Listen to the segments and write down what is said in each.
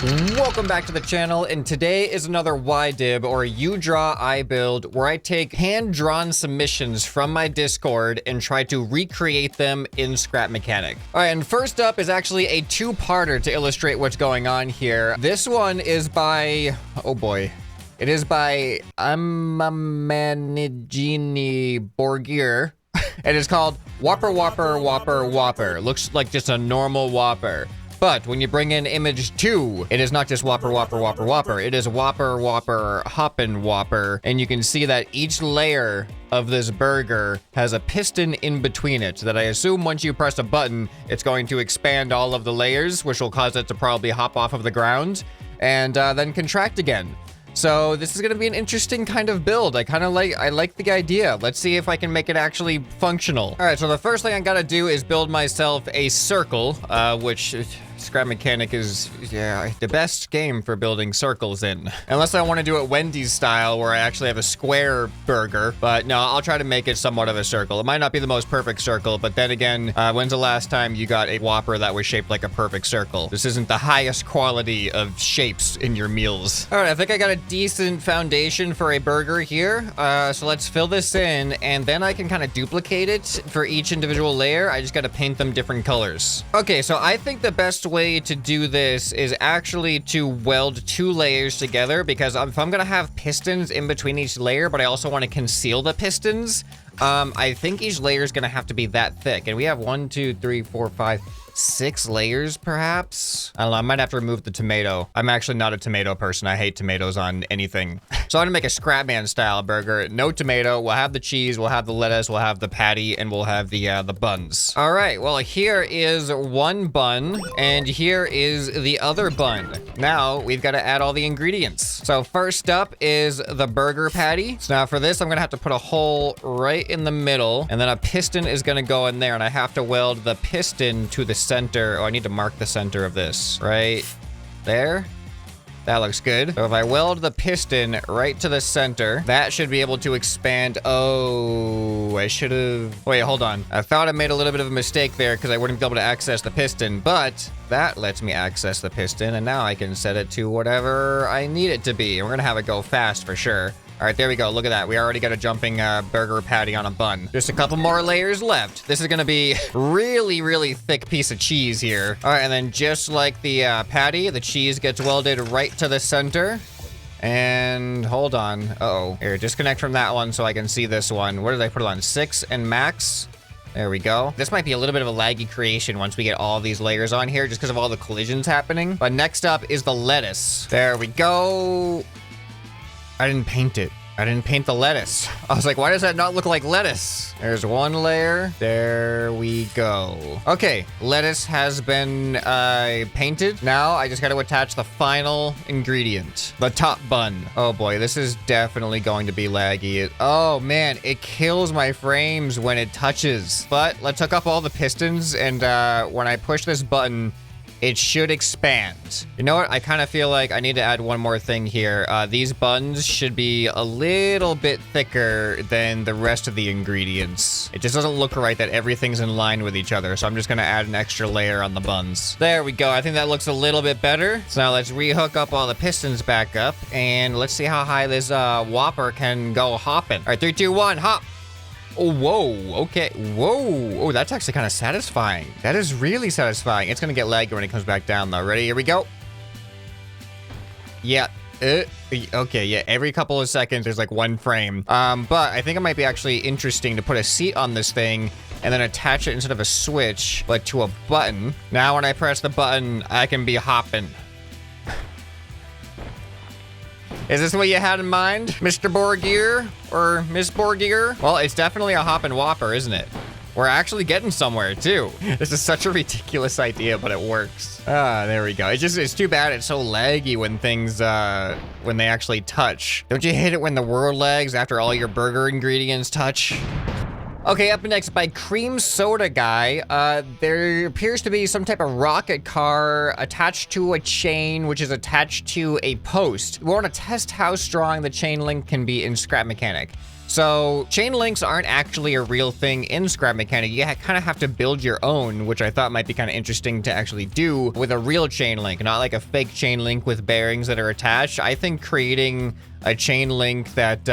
Welcome back to the channel, and today is another YDIB, or You Draw I Build, where I take hand-drawn submissions from my Discord and try to recreate them in Scrap Mechanic. Alright, and first up is actually a two-parter to illustrate what's going on here. This one is by... oh boy. It is by Amanigini Borgir. It is called Whopper Whopper Whopper Whopper. Looks like just a normal Whopper. But when you bring in image 2, it is not just Whopper, Whopper, Whopper, Whopper. It is Whopper, Whopper, Hoppin Whopper. And you can see that each layer of this burger has a piston in between it that I assume once you press a button, it's going to expand all of the layers, which will cause it to probably hop off of the ground and then contract again. So this is gonna be an interesting kind of build. I like the idea. Let's see if I can make it actually functional. All right, so the first thing I gotta do is build myself a circle, which Scrap Mechanic is, the best game for building circles in. Unless I want to do it Wendy's style, where I actually have a square burger. But no, I'll try to make it somewhat of a circle. It might not be the most perfect circle, but then again, when's the last time you got a Whopper that was shaped like a perfect circle? This isn't the highest quality of shapes in your meals. All right, I think I got a decent foundation for a burger here. So let's fill this in, and then I can kind of duplicate it for each individual layer. I just got to paint them different colors. Okay, so I think the best way to do this is actually to weld 2 layers together, because if I'm gonna have pistons in between each layer, but I also want to conceal the pistons, I think each layer is gonna have to be that thick. And we have 1, 2, 3, 4, 5, 6 layers, perhaps? I don't know, I might have to remove the tomato. I'm actually not a tomato person. I hate tomatoes on anything. So I'm gonna make a ScrapMan style burger. No tomato. We'll have the cheese, we'll have the lettuce, we'll have the patty, and we'll have the buns. All right, well, here is one bun, and here is the other bun. Now, we've gotta add all the ingredients. So first up is the burger patty. So now for this, I'm gonna have to put a hole right in the middle, and then a piston is gonna go in there, and I have to weld the piston to the center. Oh, I need to mark the center of this right there. That looks good. So if I weld the piston right to the center, that should be able to expand. Oh, I should have... wait, hold on. I thought I made a little bit of a mistake there because I wouldn't be able to access the piston, but that lets me access the piston, and now I can set it to whatever I need it to be. And we're gonna have it go fast for sure. All right, there we go. Look at that. We already got a jumping burger patty on a bun. Just a couple more layers left. This is gonna be really, really thick piece of cheese here. All right, and then just like the patty, the cheese gets welded right to the center. And hold on. Uh-oh. Here, disconnect from that one so I can see this one. What did I put it on? 6 and max? There we go. This might be a little bit of a laggy creation once we get all these layers on here, just because of all the collisions happening. But next up is the lettuce. There we go. I didn't paint it. I didn't paint the lettuce. I was like, why does that not look like lettuce? There's one layer. There we go. Okay, lettuce has been painted. Now I just got to attach the final ingredient, the top bun. Oh boy, this is definitely going to be laggy. Oh man, it kills my frames when it touches. But let's hook up all the pistons, and when I push this button, it should expand. You know what? I kind of feel like I need to add one more thing here. These buns should be a little bit thicker than the rest of the ingredients. It just doesn't look right that everything's in line with each other, so I'm just gonna add an extra layer on the buns. There we go. I think that looks a little bit better. So now let's rehook up all the pistons back up, and let's see how high this Whopper can go hopping. All right, 3, 2, 1, hop. Oh, whoa, okay, whoa. Oh, that's actually kind of satisfying. That is really satisfying. It's gonna get laggy when it comes back down though. Ready? Here we go. Yeah, okay, yeah, every couple of seconds there's like one frame. But I think it might be actually interesting to put a seat on this thing and then attach it instead of a switch, but to a button. Now when I press the button, I can be hopping. Is this what you had in mind, Mr. Borgir or Miss Borgir? Well, it's definitely a Hoppin Whopper, isn't it? We're actually getting somewhere too. This is such a ridiculous idea, but it works. Ah, there we go. It's too bad it's so laggy when things, when they actually touch. Don't you hate it when the world lags after all your burger ingredients touch? Okay, up next by Cream Soda Guy, there appears to be some type of rocket car attached to a chain, which is attached to a post. We want to test how strong the chain link can be in Scrap Mechanic. So chain links aren't actually a real thing in Scrap Mechanic. You kind of have to build your own, which I thought might be kind of interesting to actually do with a real chain link, not like a fake chain link with bearings that are attached. I think creating a chain link that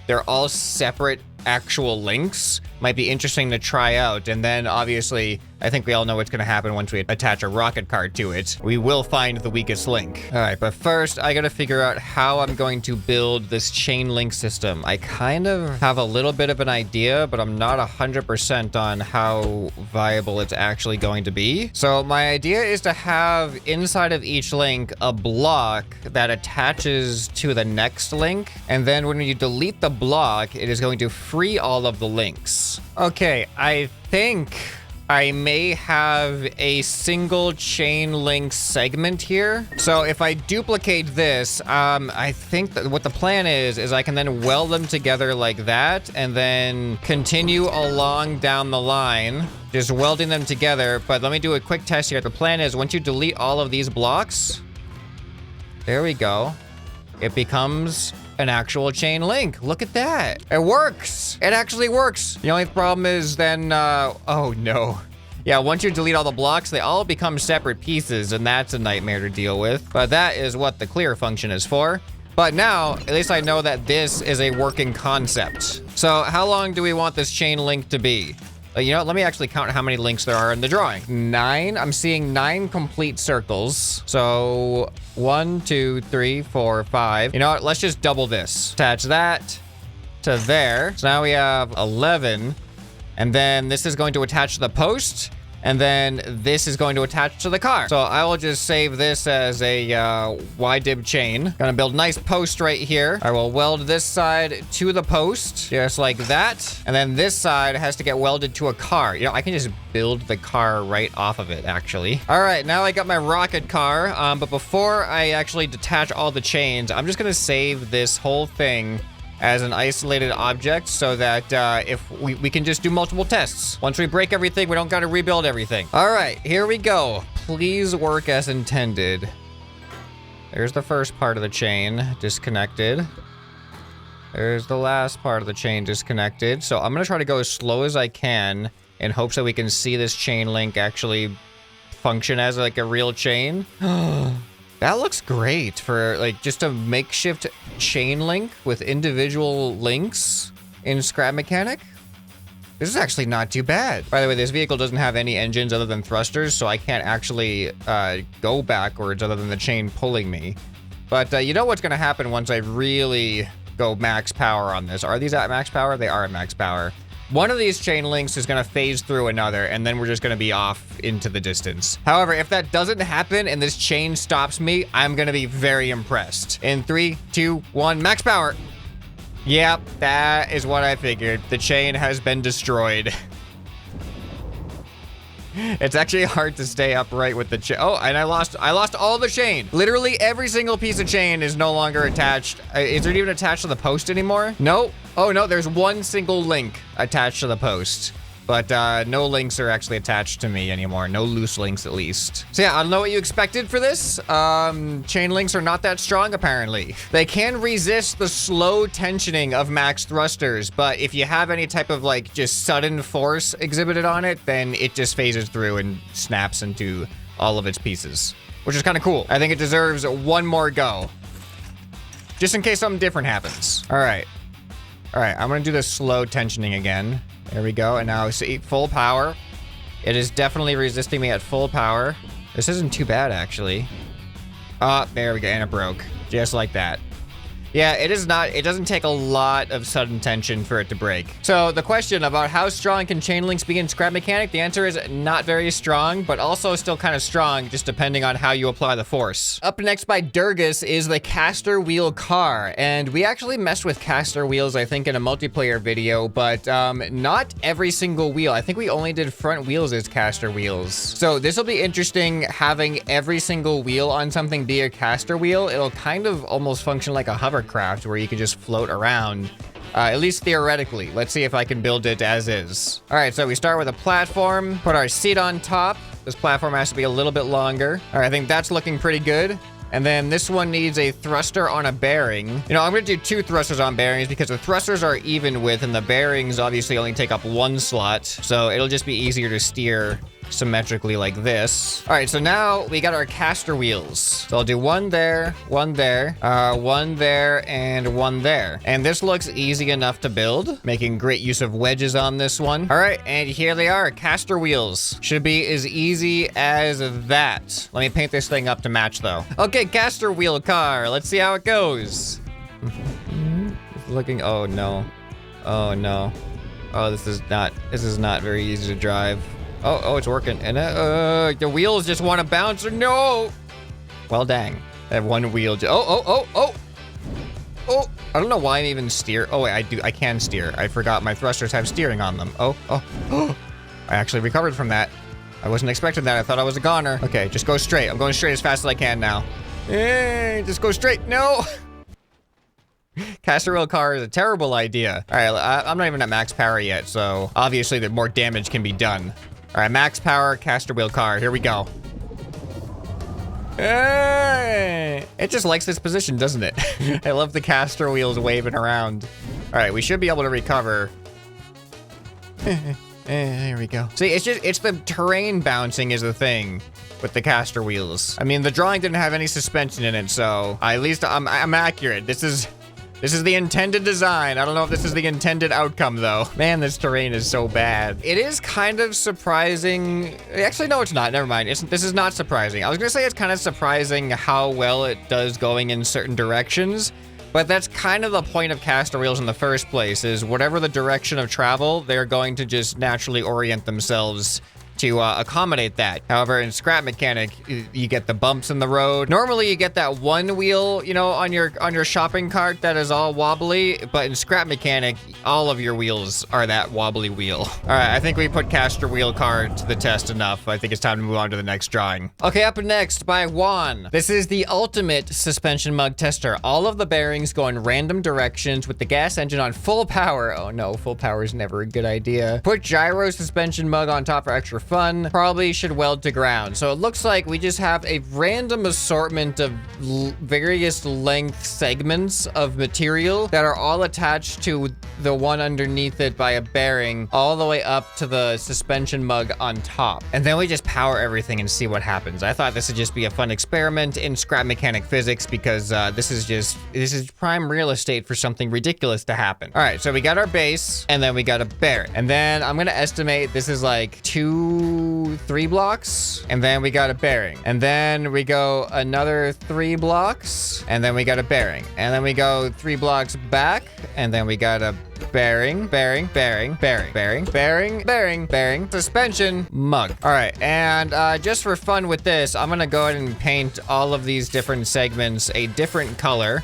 they're all separate actual links might be interesting to try out. And then obviously, I think we all know what's going to happen once we attach a rocket card to it. We will find the weakest link. All right, but first I got to figure out how I'm going to build this chain link system. I kind of have a little bit of an idea, but I'm not 100% on how viable it's actually going to be. So my idea is to have inside of each link a block that attaches to the next link. And then when you delete the block, it is going to free all of the links. Okay, I think I may have a single chain link segment here. So if I duplicate this, I think that what the plan is I can then weld them together like that and then continue along down the line, just welding them together. But let me do a quick test here. The plan is once you delete all of these blocks, there we go. It becomes an actual chain link. Look at that. It works. It actually works. The only problem is then, oh no. Yeah, once you delete all the blocks, they all become separate pieces, and that's a nightmare to deal with. But that is what the clear function is for. But now, at least I know that this is a working concept. So how long do we want this chain link to be? You know, let me actually count how many links there are in the drawing. 9. I'm seeing 9 complete circles. So 1, 2, 3, 4, 5. You know what? Let's just double this. Attach that to there. So now we have 11. And then this is going to attach to the post. And then this is going to attach to the car. So I will just save this as a YDIB chain. Gonna build a nice post right here. I will weld this side to the post, just like that. And then this side has to get welded to a car. You know, I can just build the car right off of it, actually. All right, now I got my rocket car. But before I actually detach all the chains, I'm just gonna save this whole thing as an isolated object so that if we can just do multiple tests. Once we break everything, we don't gotta rebuild everything. All right, here we go. Please work as intended. There's the first part of the chain disconnected. There's the last part of the chain disconnected. So I'm gonna try to go as slow as I can in hopes that we can see this chain link actually function as like a real chain. That looks great for like just a makeshift chain link with individual links in Scrap Mechanic. This is actually not too bad. By the way, this vehicle doesn't have any engines other than thrusters, so I can't actually go backwards other than the chain pulling me. But you know what's gonna happen once I really go max power on this. Are these at max power? They are at max power. One of these chain links is gonna phase through another, and then we're just gonna be off into the distance. However, if that doesn't happen and this chain stops me, I'm gonna be very impressed. In 3, 2, 1, max power. Yep, that is what I figured. The chain has been destroyed. It's actually hard to stay upright with the chain. Oh, and I lost all the chain. Literally every single piece of chain is no longer attached. Is it even attached to the post anymore? No. Oh no, there's one single link attached to the post. But no links are actually attached to me anymore. No loose links, at least. So yeah, I don't know what you expected for this. Chain links are not that strong, apparently. They can resist the slow tensioning of max thrusters, but if you have any type of like just sudden force exhibited on it, then it just phases through and snaps into all of its pieces, which is kind of cool. I think it deserves one more go, just in case something different happens. All right, I'm gonna do the slow tensioning again. There we go, and now see, full power. It is definitely resisting me at full power. This isn't too bad, actually. There we go, and it broke. Just like that. Yeah, it doesn't take a lot of sudden tension for it to break. So the question about how strong can chain links be in Scrap Mechanic, the answer is not very strong, but also still kind of strong, just depending on how you apply the force. Up next by Durgus is the caster wheel car, and we actually messed with caster wheels, I think, in a multiplayer video, but not every single wheel. I think we only did front wheels as caster wheels. So this will be interesting, having every single wheel on something be a caster wheel. It'll kind of almost function like a hovercraft where you can just float around At least theoretically. Let's see if I can build it as is. All right, so we start with a platform, put our seat on top. This platform has to be a little bit longer. All right, I think that's looking pretty good. And then this one needs a thruster on a bearing. You know, I'm gonna do 2 thrusters on bearings because the thrusters are even width and the bearings obviously only take up 1 slot. So it'll just be easier to steer symmetrically like this. All right, so now we got our caster wheels. So I'll do 1 there, 1 there, 1 there, and 1 there. And this looks easy enough to build, making great use of wedges on this one. All right, and here they are, caster wheels. Should be as easy as that. Let me paint this thing up to match though. Okay, caster wheel car. Let's see how it goes. It's looking, oh no. Oh no. Oh, this is not very easy to drive. Oh, it's working. And the wheels just want to bounce. No. Well, dang. I have 1 wheel. Oh. I don't know why I'm even steer. Oh, wait, I can steer. I forgot my thrusters have steering on them. Oh. I actually recovered from that. I wasn't expecting that. I thought I was a goner. Okay, just go straight. I'm going straight as fast as I can now. Hey, just go straight. No. Caster wheel car is a terrible idea. All right, I'm not even at max power yet, so obviously the more damage can be done. All right, max power, caster wheel car. Here we go. Hey! It just likes this position, doesn't it? I love the caster wheels waving around. All right, we should be able to recover. There we go. See, it's the terrain bouncing is the thing with the caster wheels. I mean, the drawing didn't have any suspension in it, so at least I'm accurate. This is the intended design. I don't know if this is the intended outcome, though. Man, this terrain is so bad. It is kind of surprising. Actually, no, it's not. Never mind. This is not surprising. I was going to say it's kind of surprising how well it does going in certain directions. But that's kind of the point of caster wheels in the first place, is whatever the direction of travel, they're going to just naturally orient themselves to accommodate that. However, in Scrap Mechanic, you get the bumps in the road. Normally, you get that 1 wheel, you know, on your shopping cart that is all wobbly. But in Scrap Mechanic, all of your wheels are that wobbly wheel. All right, I think we put caster wheel car to the test enough. I think it's time to move on to the next drawing. Okay, up next by Juan. This is the ultimate suspension mug tester. All of the bearings go in random directions with the gas engine on full power. Oh no, full power is never a good idea. Put gyro suspension mug on top for extra fun. Probably should weld to ground. So it looks like we just have a random assortment of various length segments of material that are all attached to the one underneath it by a bearing all the way up to the suspension mug on top. And then we just power everything and see what happens. I thought this would just be a fun experiment in Scrap Mechanic physics because this is prime real estate for something ridiculous to happen. All right, so we got our base and then we got a bearing. And then I'm gonna estimate this is like 3 blocks, and then we got a bearing, and then we go another 3 blocks, and then we got a bearing, and then we go 3 blocks back, and then we got a bearing, suspension mug. All right, and just for fun with this, I'm gonna go ahead and paint all of these different segments a different color.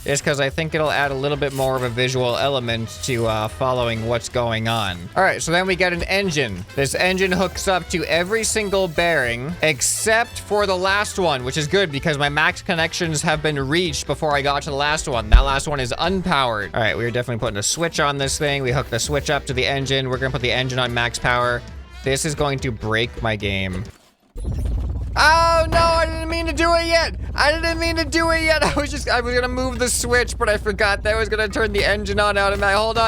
Just because I think it'll add a little bit more of a visual element to following what's going on. All right, so then we got an engine. This engine hooks up to every single bearing except for the last one, which is good because my max connections have been reached before I got to the last one. That last one is unpowered. All right, we're definitely putting a switch on this thing. We hook the switch up to the engine. We're gonna put the engine on max power. This is going to break my game. Oh no, I didn't mean to do it yet. I was gonna move the switch, but I forgot that I was gonna turn the engine on automatic. Hold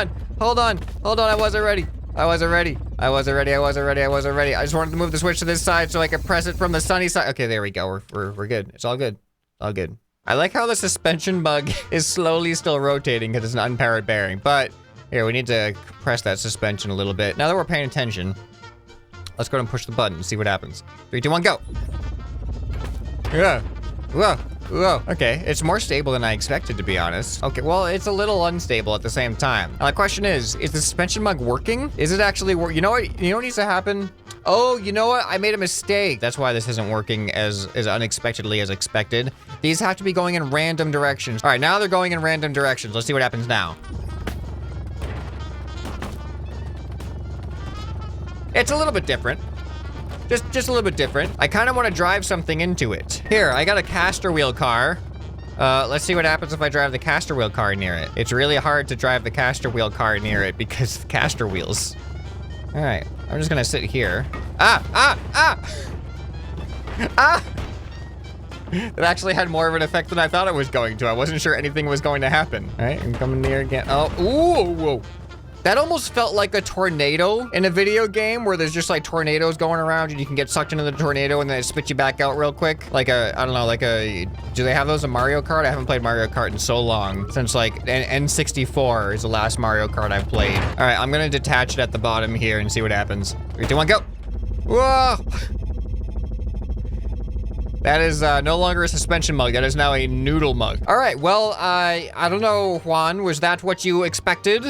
on. I wasn't ready. I just wanted to move the switch to this side so I could press it from the sunny side. Okay, there we go. We're good. It's all good. I like how the suspension mug is slowly still rotating because it's an unpowered bearing. But here, we need to press that suspension a little bit. Now that we're paying attention, let's go ahead and push the button and see what happens. 3, 2, 1, go. Yeah. Whoa. Okay, it's more stable than I expected, to be honest. Okay, well, it's a little unstable at the same time. Now, the question is the suspension mug working? Is it actually working? You know what needs to happen? Oh, you know what? I made a mistake. That's why this isn't working as unexpectedly as expected. These have to be going in random directions. All right, now they're going in random directions. Let's see what happens now. It's a little bit different. Just a little bit different. I kind of want to drive something into it. Here, I got a caster wheel car. Let's see what happens if I drive the caster wheel car near it. It's really hard to drive the caster wheel car near it because of caster wheels. All right, I'm just gonna sit here. Ah! It actually had more of an effect than I thought it was going to. I wasn't sure anything was going to happen. All right, I'm coming near again. Oh, ooh, whoa. That almost felt like a tornado in a video game where there's just like tornadoes going around and you can get sucked into the tornado and then it spits you back out real quick. Like a, I don't know, like a, do they have those in Mario Kart? I haven't played Mario Kart in so long. Since like N64 is the last Mario Kart I've played. All right, I'm gonna detach it at the bottom here and see what happens. 3, 2, 1, go. Whoa. That is no longer a suspension mug. That is now a noodle mug. All right, well, I don't know, Juan. Was that what you expected?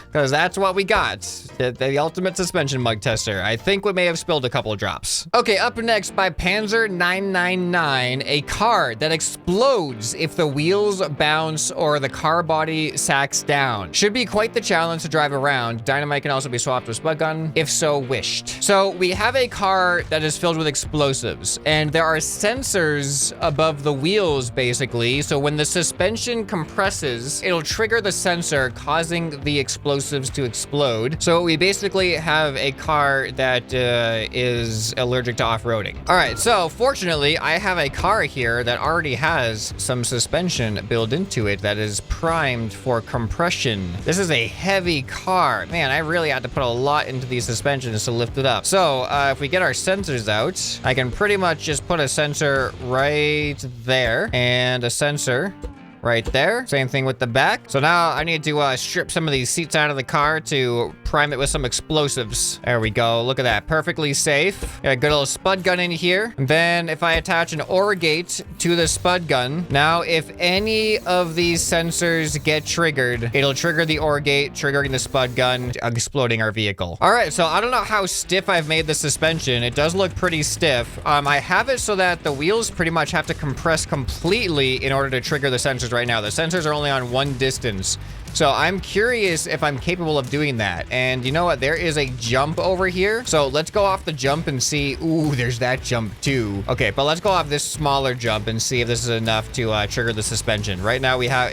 Because that's what we got. The ultimate suspension mug tester. I think we may have spilled a couple of drops. Okay, up next by Panzer 999, a car that explodes if the wheels bounce or the car body sacks down. Should be quite the challenge to drive around. Dynamite can also be swapped with spud gun, if so wished. So we have a car that is filled with explosives, and there are sensors above the wheels, basically. So when the suspension compresses, it'll trigger the sensor, causing the explosives to explode. So we basically have a car that is allergic to off-roading. All right, so fortunately, I have a car here that already has some suspension built into it that is primed for compression. This is a heavy car. Man, I really had to put a lot into these suspensions to lift it up. So if we get our sensors out, I can pretty much just put a sensor right there and a sensor right there. Same thing with the back. So now I need to strip some of these seats out of the car to prime it with some explosives. There we go. Look at that. Perfectly safe. Got a good little spud gun in here. And then if I attach an OR gate to the spud gun, now if any of these sensors get triggered, it'll trigger the OR gate, triggering the spud gun, exploding our vehicle. All right, so I don't know how stiff I've made the suspension. It does look pretty stiff. I have it so that the wheels pretty much have to compress completely in order to trigger the sensors right now. The sensors are only on one distance. So I'm curious if I'm capable of doing that. And you know what? There is a jump over here. So let's go off the jump and see. Ooh, there's that jump too. Okay, but let's go off this smaller jump and see if this is enough to trigger the suspension. Right now we have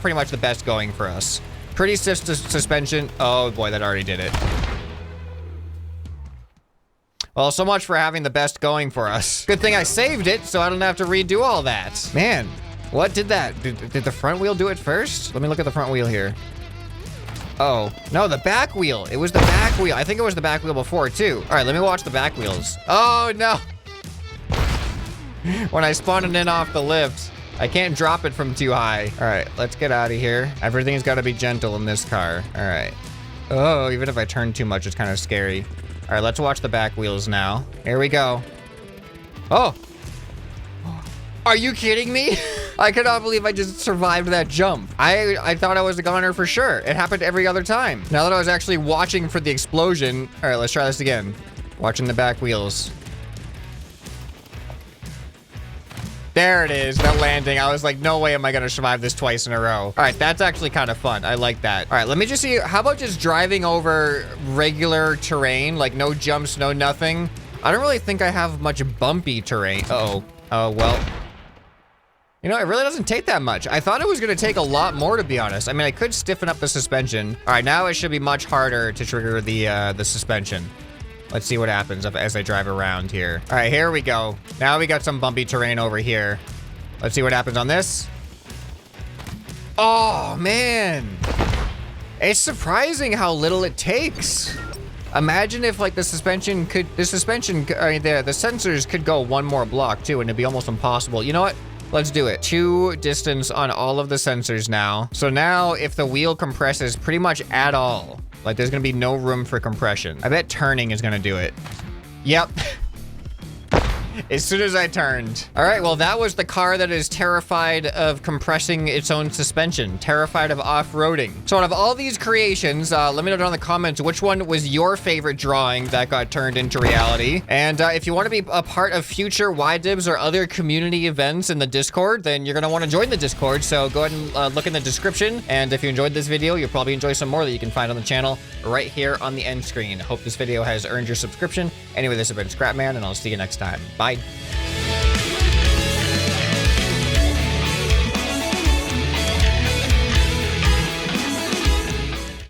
pretty much the best going for us. Pretty stiff suspension. Oh boy, that already did it. Well, so much for having the best going for us. Good thing I saved it so I don't have to redo all that. Man. What did that? Did the front wheel do it first? Let me look at the front wheel here. Oh, no, the back wheel. It was the back wheel. I think it was the back wheel before too. All right, let me watch the back wheels. Oh no. When I spawned it in off the lift, I can't drop it from too high. All right, let's get out of here. Everything's got to be gentle in this car. All right. Oh, even if I turn too much, it's kind of scary. All right, let's watch the back wheels now. Here we go. Oh. Are you kidding me? I cannot believe I just survived that jump. I thought I was a goner for sure. It happened every other time. Now that I was actually watching for the explosion. All right, let's try this again. Watching the back wheels. There it is, the landing. I was like, no way am I gonna survive this twice in a row. All right, that's actually kind of fun. I like that. All right, let me just see. How about just driving over regular terrain? Like no jumps, no nothing. I don't really think I have much bumpy terrain. Uh-oh. Oh, well. You know, it really doesn't take that much. I thought it was gonna take a lot more, to be honest. I mean, I could stiffen up the suspension. All right, now it should be much harder to trigger the suspension. Let's see what happens as I drive around here. All right, here we go. Now we got some bumpy terrain over here. Let's see what happens on this. Oh, man. It's surprising how little it takes. Imagine if like the sensors could go one more block too, and it'd be almost impossible. You know what? Let's do it. 2 distance on all of the sensors now. So now if the wheel compresses pretty much at all, like there's gonna be no room for compression. I bet turning is gonna do it. Yep. As soon as I turned. All right, well, that was the car that is terrified of compressing its own suspension, terrified of off-roading. So out of all these creations, let me know down in the comments which one was your favorite drawing that got turned into reality. And if you want to be a part of future YDIBs or other community events in the Discord, then you're going to want to join the Discord. So go ahead and look in the description. And if you enjoyed this video, you'll probably enjoy some more that you can find on the channel right here on the end screen. Hope this video has earned your subscription. Anyway, this has been ScrapMan, and I'll see you next time. Bye.